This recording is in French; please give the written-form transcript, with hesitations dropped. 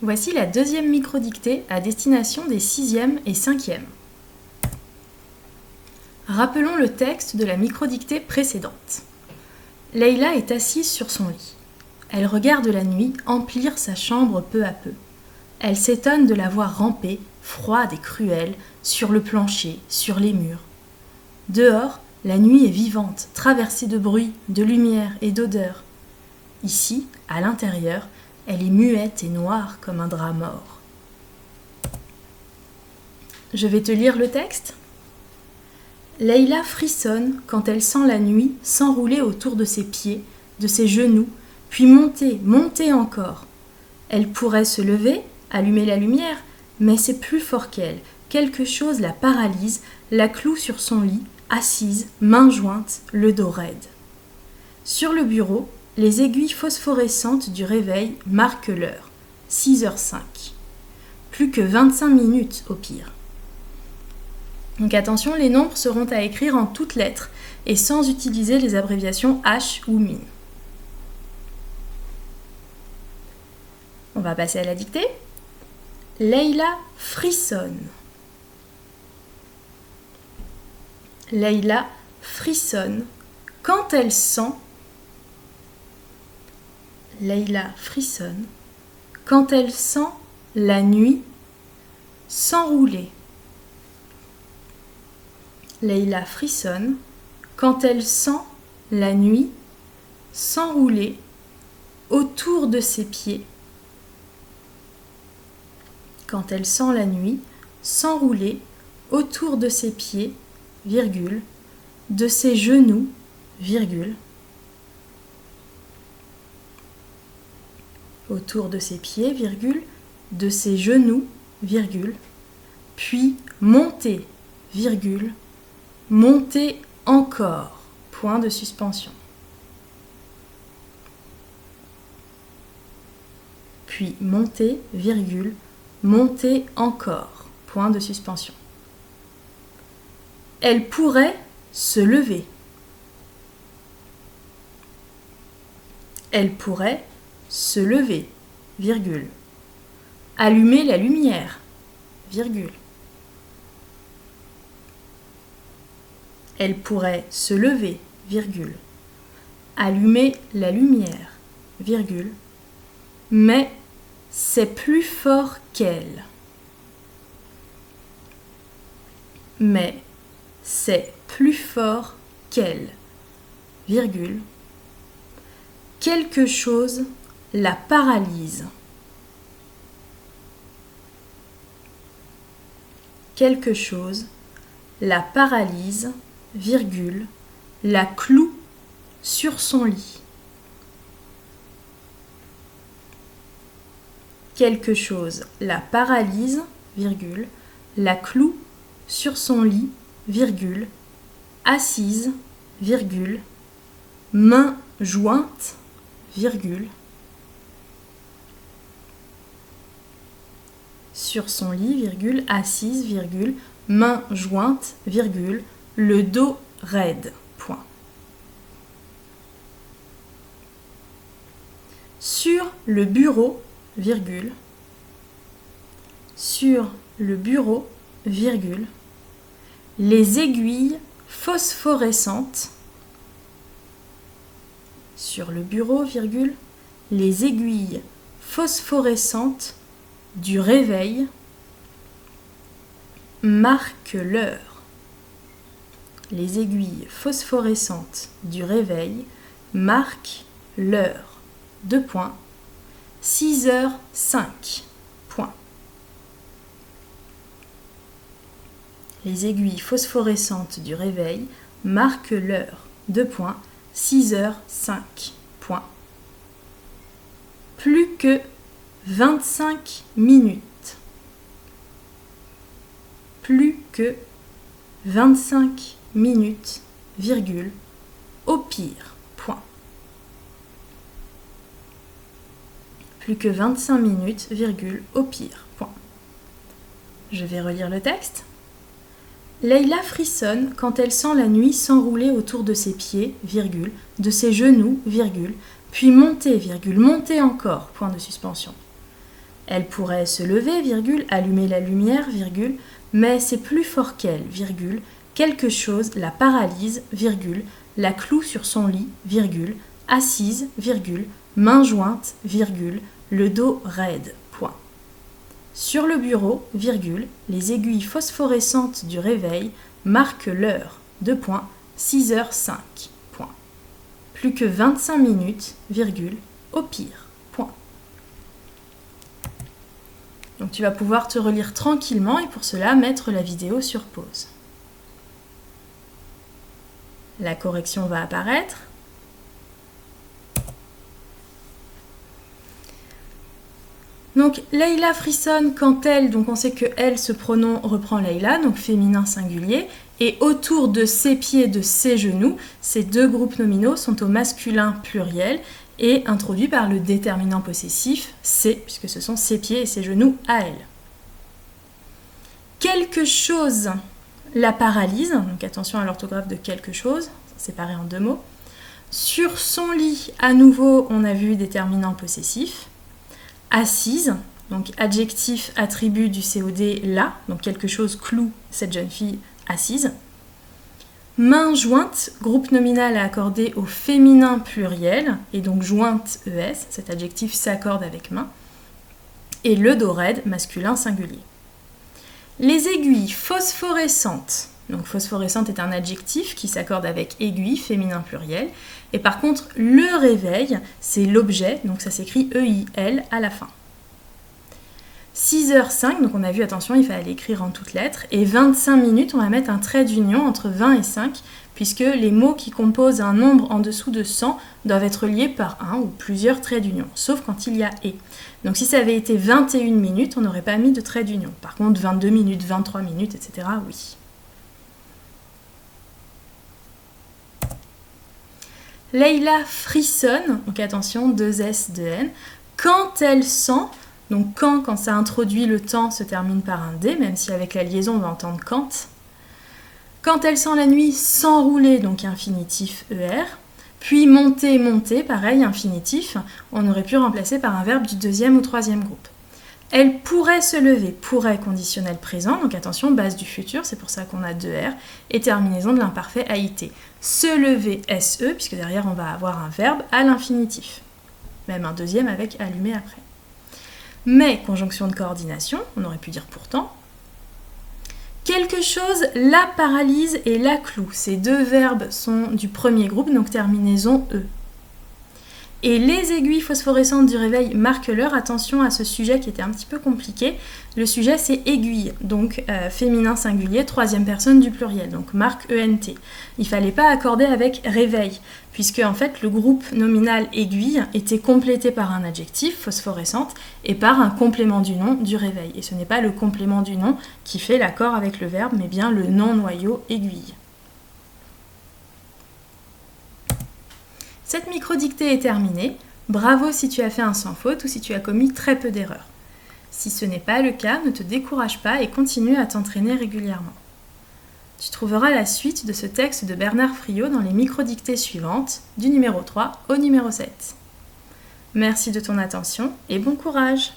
Voici la deuxième microdictée à destination des 6e et 5e. Rappelons le texte de la microdictée précédente. Leïla est assise sur son lit. Elle regarde la nuit emplir sa chambre peu à peu. Elle s'étonne de la voir ramper, froide et cruelle, sur le plancher, sur les murs. Dehors, la nuit est vivante, traversée de bruit, de lumière et d'odeurs. Ici, à l'intérieur, elle est muette et noire comme un drap mort. Je vais te lire le texte. Leïla frissonne quand elle sent la nuit s'enrouler autour de ses pieds, de ses genoux, puis monter, monter encore. Elle pourrait se lever, allumer la lumière, mais c'est plus fort qu'elle. Quelque chose la paralyse, la cloue sur son lit, assise, mains jointes, le dos raide. Sur le bureau, les aiguilles phosphorescentes du réveil marquent l'heure, 6h05. Plus que 25 minutes au pire. Donc attention, les nombres seront à écrire en toutes lettres et sans utiliser les abréviations H ou MIN. On va passer à la dictée. Leïla frissonne. Leïla frissonne quand elle sent. Leïla frissonne quand elle sent la nuit s'enrouler. Leïla frissonne quand elle sent la nuit s'enrouler autour de ses pieds. Quand elle sent la nuit s'enrouler autour de ses pieds, virgule, de ses genoux, virgule, autour de ses pieds, virgule, de ses genoux, virgule, puis monter, virgule, monter encore, point de suspension. Puis monter, virgule, monter encore, point de suspension. Elle pourrait se lever. Elle pourrait se lever, virgule. Allumer la lumière, virgule. Elle pourrait se lever, virgule. Allumer la lumière, virgule. Mais c'est plus fort qu'elle. Mais c'est plus fort qu'elle, virgule. Quelque chose la paralyse. Quelque chose la paralyse, virgule, la cloue sur son lit. Quelque chose la paralyse, virgule, la cloue sur son lit, virgule, assise, virgule, mains jointes, virgule, sur son lit, virgule, assise, virgule, mains jointes, virgule, le dos raide, point. Sur le bureau, virgule, sur le bureau, virgule, les aiguilles phosphorescentes, sur le bureau, virgule, les aiguilles phosphorescentes du réveil marquent l'heure. Les aiguilles phosphorescentes du réveil marquent l'heure. 2 points. 6h05. Point. Les aiguilles phosphorescentes du réveil marquent l'heure. 2 points. 6h05. Point. Plus que 25 minutes. Plus que 25 minutes, virgule, au pire, point. Plus que 25 minutes, virgule, au pire, point. Je vais relire le texte. Leïla frissonne quand elle sent la nuit s'enrouler autour de ses pieds, virgule, de ses genoux, virgule, puis monter, virgule, monter encore, point de suspension. Elle pourrait se lever, virgule, allumer la lumière, virgule, mais c'est plus fort qu'elle, virgule, quelque chose la paralyse, virgule, la cloue sur son lit, virgule, assise, virgule, main jointe, virgule, le dos raide, point. Sur le bureau, virgule, les aiguilles phosphorescentes du réveil marquent l'heure, 6h05, point. Plus que 25 minutes, virgule, au pire, point. Donc tu vas pouvoir te relire tranquillement et pour cela mettre la vidéo sur pause. La correction va apparaître. Donc Leïla frissonne quand elle, donc on sait que elle, ce pronom reprend Leïla, donc féminin singulier, et autour de ses pieds, de ses genoux, ces deux groupes nominaux sont au masculin pluriel et introduits par le déterminant possessif ses, puisque ce sont ses pieds et ses genoux à elle. Quelque chose la paralyse, donc attention à l'orthographe de quelque chose, séparé en deux mots. Sur son lit, à nouveau, on a vu déterminant possessif. Assise, donc adjectif attribut du COD là, donc quelque chose cloue cette jeune fille assise. Main jointe, groupe nominal à accorder au féminin pluriel, et donc jointe ES, cet adjectif s'accorde avec main. Et le dos raide, masculin singulier. Les aiguilles phosphorescentes, donc phosphorescente est un adjectif qui s'accorde avec aiguille, féminin pluriel, et par contre le réveil, c'est l'objet, donc ça s'écrit EIL à la fin. 6h05, donc on a vu, attention, il fallait l'écrire en toutes lettres, et 25 minutes, on va mettre un trait d'union entre 20 et 5, puisque les mots qui composent un nombre en dessous de 100 doivent être liés par un ou plusieurs traits d'union, sauf quand il y a et. Donc si ça avait été 21 minutes, on n'aurait pas mis de trait d'union. Par contre, 22 minutes, 23 minutes, etc., oui. Leïla frissonne, donc attention, 2 S, 2 N, quand elle sent, donc quand ça introduit le temps se termine par un D, même si avec la liaison on va entendre quand elle sent la nuit s'enrouler, donc infinitif ER, puis monter, monter, pareil, infinitif, on aurait pu remplacer par un verbe du deuxième ou troisième groupe. Elle pourrait se lever, pourrait conditionnel présent, donc attention, base du futur, c'est pour ça qu'on a 2 R, et terminaison de l'imparfait AIT. Se lever SE, puisque derrière on va avoir un verbe à l'infinitif. Même un deuxième avec allumer après. Mais, conjonction de coordination, on aurait pu dire pourtant. Quelque chose la paralyse et la cloue. Ces deux verbes sont du premier groupe, donc terminaison E. Et les aiguilles phosphorescentes du réveil marquent l'heure. Attention à ce sujet qui était un petit peu compliqué. Le sujet c'est aiguille, donc féminin singulier, troisième personne du pluriel, donc marque ENT. Il ne fallait pas accorder avec réveil, puisque en fait le groupe nominal aiguille était complété par un adjectif, phosphorescente, et par un complément du nom du réveil. Et ce n'est pas le complément du nom qui fait l'accord avec le verbe, mais bien le nom noyau aiguille. Cette microdictée est terminée. Bravo si tu as fait un sans faute ou si tu as commis très peu d'erreurs. Si ce n'est pas le cas, ne te décourage pas et continue à t'entraîner régulièrement. Tu trouveras la suite de ce texte de Bernard Friot dans les microdictées suivantes, du numéro 3 au numéro 7. Merci de ton attention et bon courage!